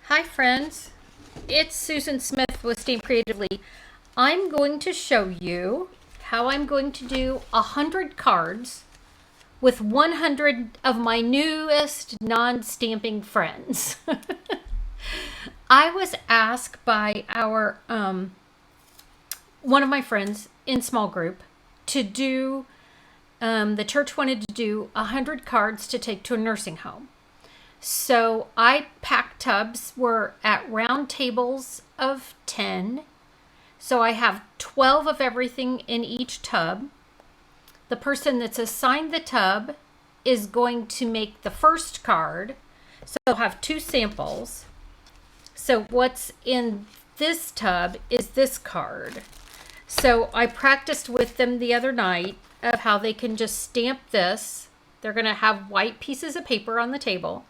Hi friends, it's Susan Smith with StampCreatively. I'm going to show you how I'm going to do 100 cards with 100 of my newest non-stamping friends. I was asked by our one of my friends in small group to do the church wanted to do 100 cards to take to a nursing home. So I packed tubs. We're at round tables of 10. So I have 12 of everything in each tub. The person that's assigned the tub is going to make the first card. So I'll have two samples. So what's in this tub is this card. So I practiced with them the other night of how they can just stamp this. They're going to have white pieces of paper on the table.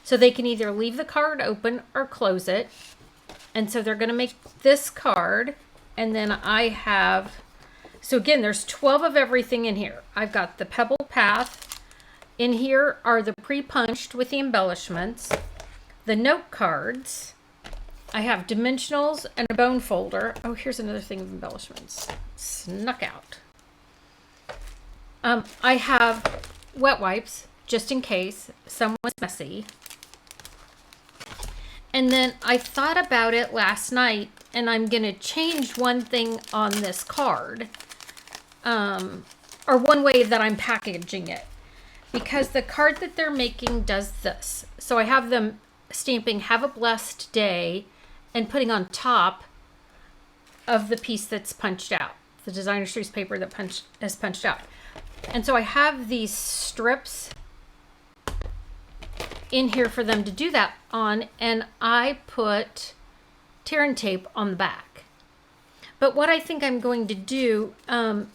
So they can either leave the card open or close it. And so they're going to make this card. And then I have, so again, there's 12 of everything in here. I've got the Pebble Path. In here are the pre-punched with the embellishments. The note cards. I have dimensionals and a bone folder. Oh, here's another thing of embellishments. Snuck out. I have wet wipes, just in case someone's messy. And then I thought about it last night, and I'm going to change one thing on this card, or one way that I'm packaging it, because the card that they're making does this. So I have them stamping "Have a blessed day" and putting on top of the piece that's punched out, the designer streets paper that is punched out. And so I have these strips in here for them to do that on, and I put tear and tape on the back. But what I think I'm going to do,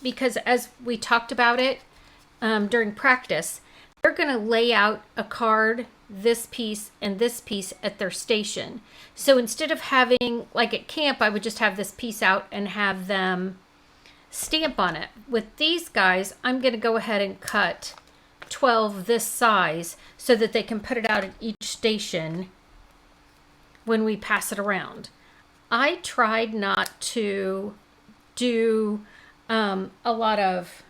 because as we talked about it during practice, they're going to lay out a card, this piece and this piece at their station. So instead of having, like at camp, I would just have this piece out and have them stamp on it. With these guys, I'm going to go ahead and cut 12 this size so that they can put it out at each station when we pass it around. I tried not to do a lot of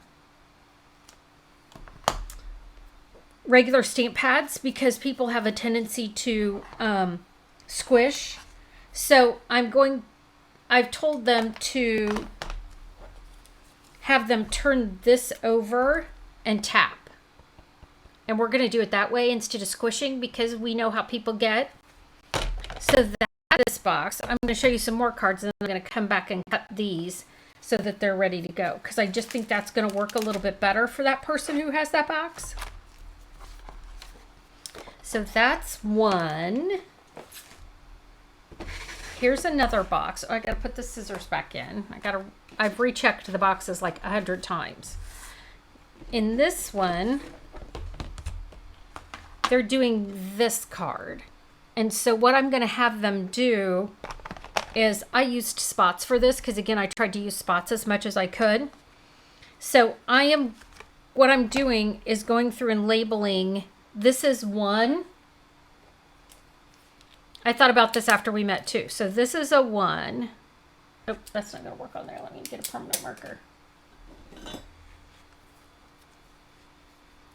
regular stamp pads because people have a tendency to squish. So I've told them to have them turn this over and tap. And we're going to do it that way instead of squishing because we know how people get. So that's this box. I'm going to show you some more cards, and then I'm going to come back and cut these so that they're ready to go, because I just think that's going to work a little bit better for that person who has that box. So that's one. Here's another box. Oh, I got to put the scissors back in. I've rechecked the boxes like 100 times. In this one, they're doing this card. And so what I'm going to have them do is, I used spots for this because, again, I tried to use spots as much as I could. So what I'm doing is going through and labeling, this is one. I thought about this after we met too. So this is a 1. Oh, that's not going to work on there. Let me get a permanent marker.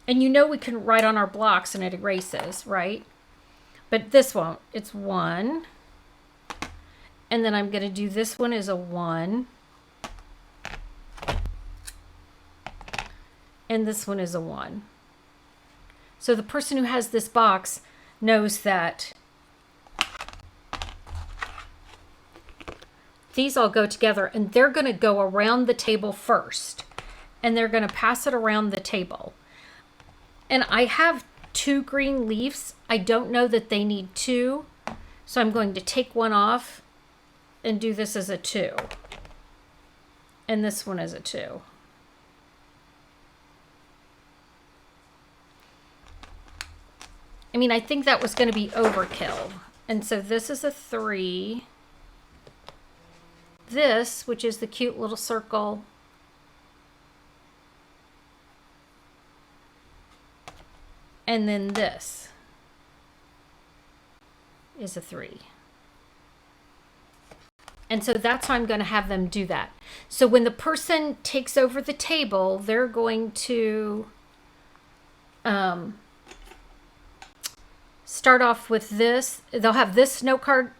And you know we can write on our blocks and it erases, right? But this won't. It's 1. And then I'm going to do this one as a 1. And this one is a 1. So the person who has this box knows that these all go together, and they're going to go around the table first. And they're going to pass it around the table. And I have 2 green leaves. I don't know that they need 2. So I'm going to take one off and do this as a 2. And this one as a 2. I mean, I think that was going to be overkill. And so this is a 3. This, which is the cute little circle, and then this. is a 3. And so that's how I'm going to have them do that. So when the person takes over the table, they're going to start off with this. They'll have this note card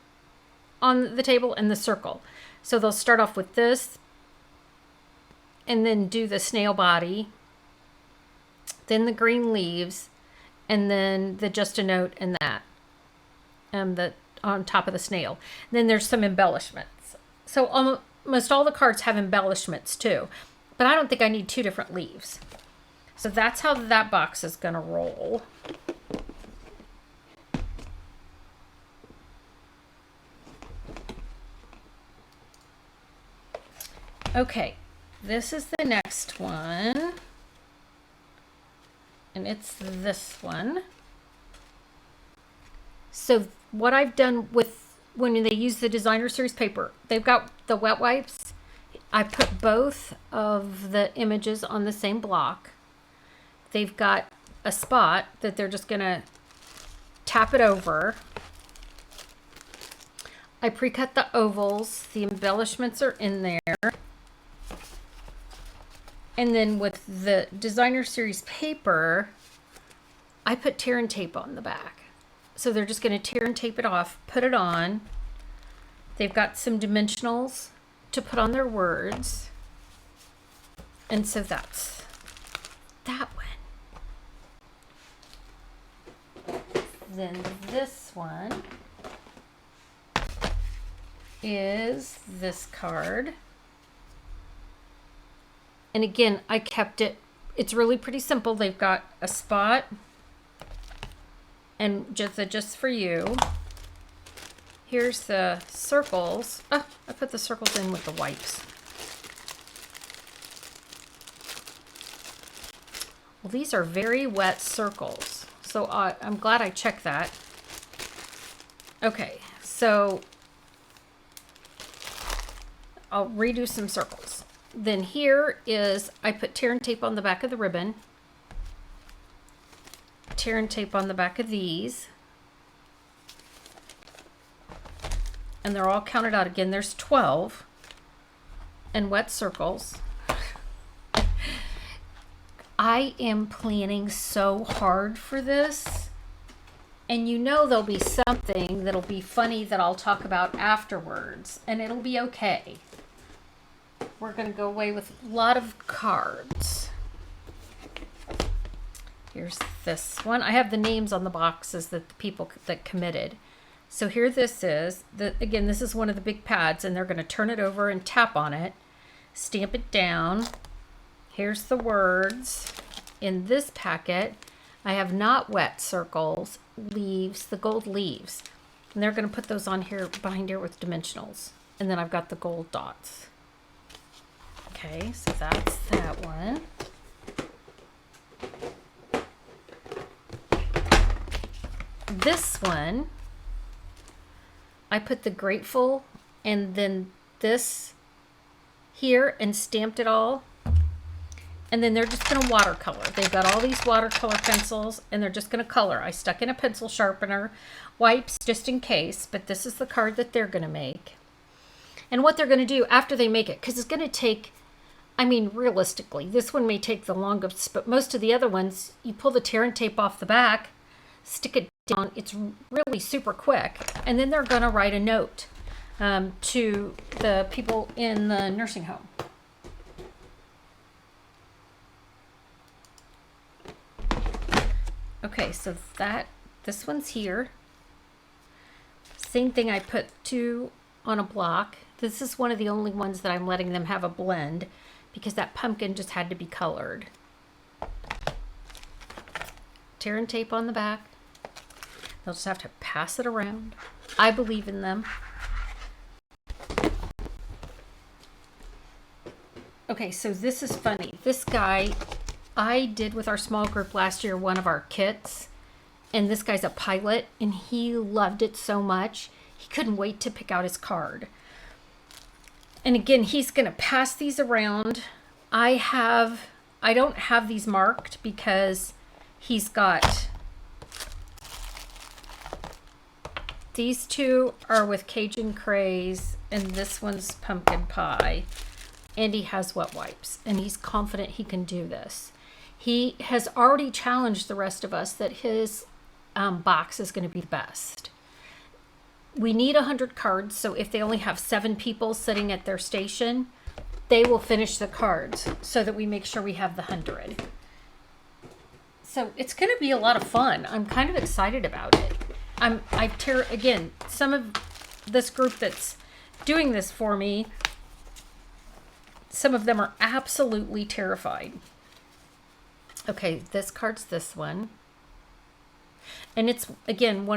on the table and the circle. So they'll start off with this and then do the snail body, then the green leaves, and then the just a note and that, the on top of the snail. And then there's some embellishments. So almost all the cards have embellishments too, but I don't think I need 2 different leaves. So that's how that box is going to roll. Okay, this is the next one. And it's this one. So what I've done with when they use the designer series paper, they've got the wet wipes. I put both of the images on the same block. They've got a spot that they're just going to tap it over. I pre-cut the ovals. The embellishments are in there. And then with the designer series paper, I put tear and tape on the back. So they're just going to tear and tape it off, put it on. They've got some dimensionals to put on their words. And so that's that one. Then this one is this card. And again, I kept it, it's really pretty simple. They've got a spot and just for you. Here's the circles. Oh, I put the circles in with the wipes. Well, these are very wet circles. So I'm glad I checked that. Okay, so I'll redo some circles. Then here is, I put tear and tape on the back of the ribbon. Tear and tape on the back of these. And they're all counted out again. There's 12. And wet circles. I am planning so hard for this. And you know there'll be something that'll be funny that I'll talk about afterwards. And it'll be okay. We're going to go away with a lot of cards. Here's this one. I have the names on the boxes that the people that committed. So here this is. Again, this is one of the big pads, and they're going to turn it over and tap on it. Stamp it down. Here's the words. In this packet, I have not wet circles, leaves, the gold leaves. And they're going to put those on here, behind here with dimensionals. And then I've got the gold dots. Okay, so that's that one. This one, I put the grateful and then this here and stamped it all. And then they're just going to watercolor. They've got all these watercolor pencils and they're just going to color. I stuck in a pencil sharpener, wipes just in case, but this is the card that they're going to make. And what they're going to do after they make it, because it's going to take, I mean, realistically, this one may take the longest, but most of the other ones, you pull the tear and tape off the back, stick it down. It's really super quick. And then they're going to write a note to the people in the nursing home. Okay, so this one's here. Same thing, I put 2 on a block. This is one of the only ones that I'm letting them have a blend because that pumpkin just had to be colored. Tear and tape on the back. They'll just have to pass it around. I believe in them. Okay, so this is funny. This guy, I did with our small group last year, one of our kits, and this guy's a pilot, and he loved it so much, he couldn't wait to pick out his card. And again, he's going to pass these around. I don't have these marked because he's got these two are with Cajun Craze, and this one's pumpkin pie. Andy has wet wipes, and he's confident he can do this. He has already challenged the rest of us that his box is going to be the best. We need 100 cards, so if they only have 7 people sitting at their station, they will finish the cards so that we make sure we have the 100. So it's going to be a lot of fun. I'm kind of excited about it. Again, some of this group that's doing this for me, some of them are absolutely terrified. Okay, this card's this one. And it's, again,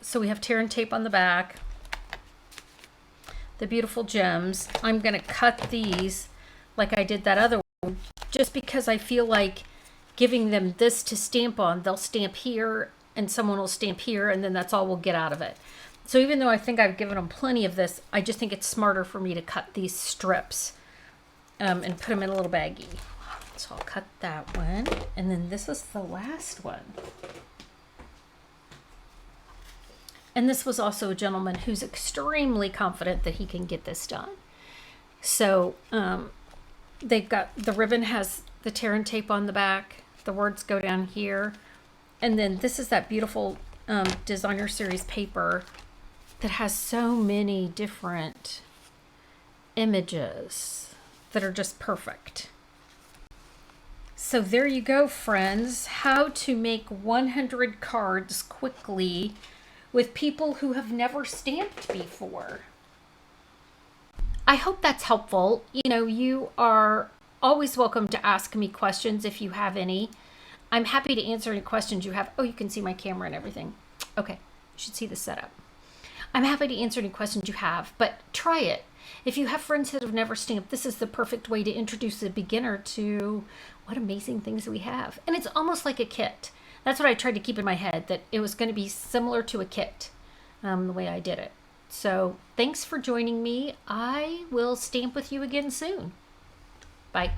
so we have tear and tape on the back. The beautiful gems. I'm going to cut these like I did that other one, just because I feel like giving them this to stamp on. They'll stamp here, and someone will stamp here, and then that's all we'll get out of it. So even though I think I've given them plenty of this, I just think it's smarter for me to cut these strips and put them in a little baggie. So I'll cut that one. And then this is the last one. And this was also a gentleman who's extremely confident that he can get this done. So they've got, the ribbon has the tear and tape on the back. The words go down here. And then this is that beautiful designer series paper that has so many different images that are just perfect. So there you go, friends. How to make 100 cards quickly with people who have never stamped before. I hope that's helpful. You know, you are always welcome to ask me questions if you have any. I'm happy to answer any questions you have. Oh, you can see my camera and everything. Okay, you should see the setup. I'm happy to answer any questions you have, but try it. If you have friends that have never stamped, this is the perfect way to introduce a beginner to what amazing things we have. And it's almost like a kit. That's what I tried to keep in my head, that it was going to be similar to a kit, the way I did it. So thanks for joining me. I will stamp with you again soon. Bye.